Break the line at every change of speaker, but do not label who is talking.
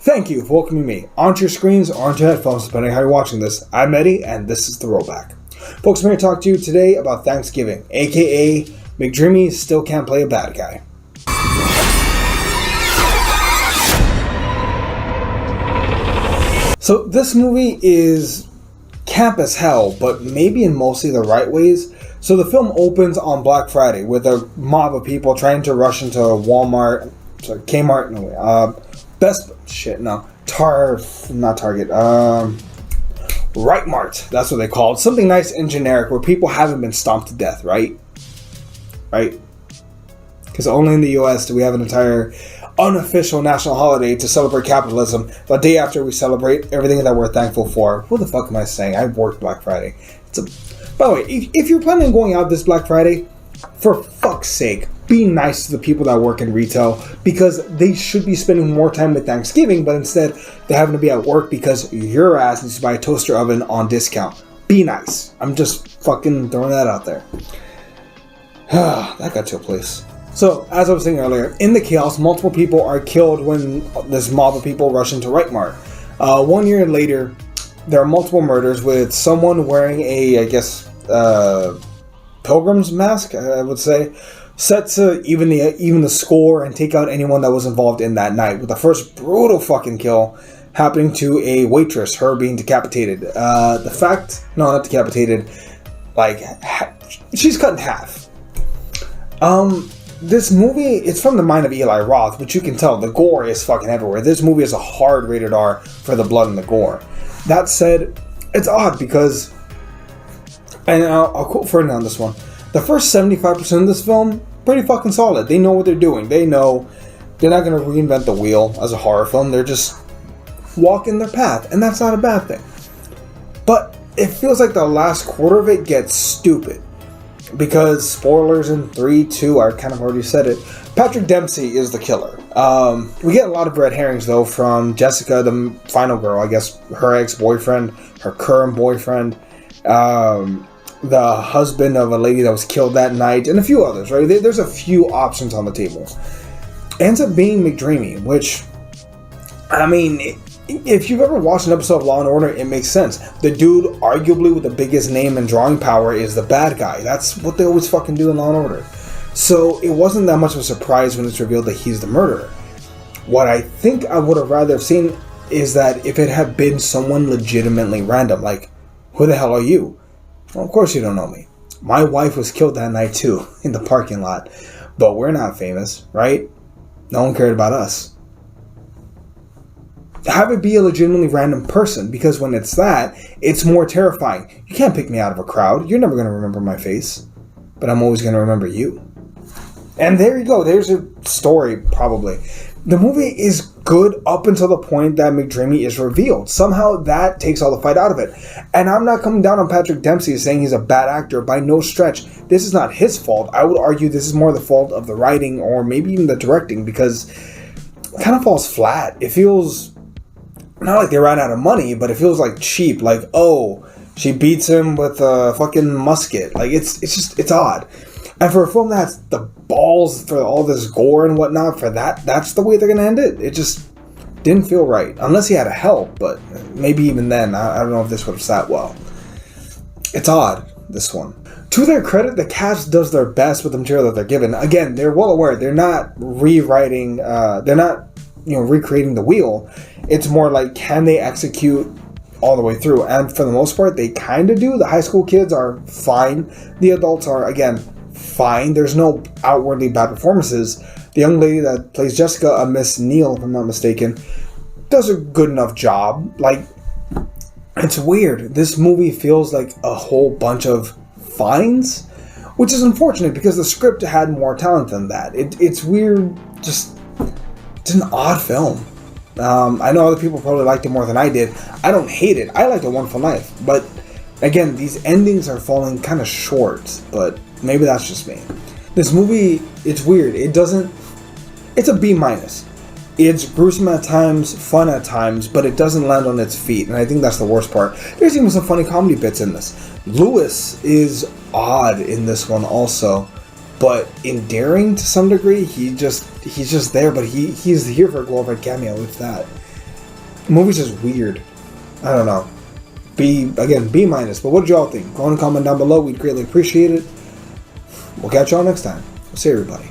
Thank you for welcoming me onto your screens or onto your headphones, depending on how you're watching this. I'm Eddie, and this is The Rollback. Folks, I'm here to talk to you today about Thanksgiving, aka McDreamy still can't play a bad guy. So this movie is camp as hell, but maybe in mostly the right ways. So the film opens on Black Friday with a mob of people trying to rush into Walmart, Kmart, not Target, Right Mart, that's what they call it. Something nice and generic where people haven't been stomped to death, right? Because only in the US do we have an entire unofficial national holiday to celebrate capitalism the day after we celebrate everything that we're thankful for. What the fuck am I saying? I worked Black Friday. By the way, if you're planning on going out this Black Friday, for fuck's sake, be nice to the people that work in retail, because they should be spending more time with Thanksgiving, but instead they're having to be at work because your ass needs to buy a toaster oven on discount. Be nice. I'm just fucking throwing that out there. That got to a place. So, as I was saying earlier, in the chaos, multiple people are killed when this mob of people rush into Right Mart. 1 year later, there are multiple murders with someone wearing a, pilgrim's mask, I would say, set to even the score and take out anyone that was involved in that night, with the first brutal fucking kill happening to a waitress, her being decapitated. Not decapitated, she's cut in half. This movie, it's from the mind of Eli Roth, but you can tell the gore is fucking everywhere. This movie is a hard rated R for the blood and the gore. That said, it's odd because, and I'll quote Ferdinand on this one, the first 75% of this film, pretty fucking solid. They know what they're doing. They know they're not going to reinvent the wheel as a horror film. They're just walking their path, and that's not a bad thing. But it feels like the last quarter of it gets stupid. Because spoilers in 3, 2, I kind of already said it. Patrick Dempsey is the killer. We get a lot of red herrings, though, from Jessica, the final girl, I guess her ex-boyfriend, her current boyfriend, the husband of a lady that was killed that night, and a few others, right? There's a few options on the table. Ends up being McDreamy, which, I mean, if you've ever watched an episode of Law & Order, it makes sense. The dude, arguably with the biggest name and drawing power, is the bad guy. That's what they always fucking do in Law & Order. So it wasn't that much of a surprise when it's revealed that he's the murderer. What I think I would have rather have seen is that if it had been someone legitimately random, like, who the hell are you? Well, of course you don't know me. My wife was killed that night too, in the parking lot. But we're not famous, right? No one cared about us. Have it be a legitimately random person, because when it's that, it's more terrifying. You can't pick me out of a crowd. You're never going to remember my face. But I'm always going to remember you. And there you go. There's a story, probably. The movie is good up until the point that McDreamy is revealed. Somehow that takes all the fight out of it. And I'm not coming down on Patrick Dempsey saying he's a bad actor by no stretch. This is not his fault. I would argue this is more the fault of the writing or maybe even the directing, because it kind of falls flat. It feels not like they ran out of money, but it feels like cheap. Like, oh, she beats him with a fucking musket. Like, it's odd. And for a film that has the balls for all this gore and whatnot, that's the way they're going to end it. It just didn't feel right. Unless he had a help, but maybe even then, I don't know if this would have sat well. It's odd, this one. To their credit, the cast does their best with the material that they're given. Again, they're well aware. They're not rewriting, recreating the wheel. It's more like, can they execute all the way through? And for the most part, they kind of do. The high school kids are fine. The adults are, again, fine. There's no outwardly bad performances. The young lady that plays Jessica, a Miss Neal, if I'm not mistaken, does a good enough job. Like, it's weird. This movie feels like a whole bunch of fines, which is unfortunate because the script had more talent than that. It's weird. Just, it's an odd film. I know other people probably liked it more than I did. I don't hate it. I liked A Wonderful Life. But, again, these endings are falling kind of short. But maybe that's just me. This movie, it's weird. It's a B-. It's gruesome at times, fun at times, but it doesn't land on its feet. And I think that's the worst part. There's even some funny comedy bits in this. Lewis is odd in this one also. But endearing to some degree. He's just there, but he's here for a glorified cameo, if that. The movie's just weird. I don't know. B minus. But what did y'all think? Go and comment down below. We'd greatly appreciate it. We'll catch y'all next time. We'll see everybody.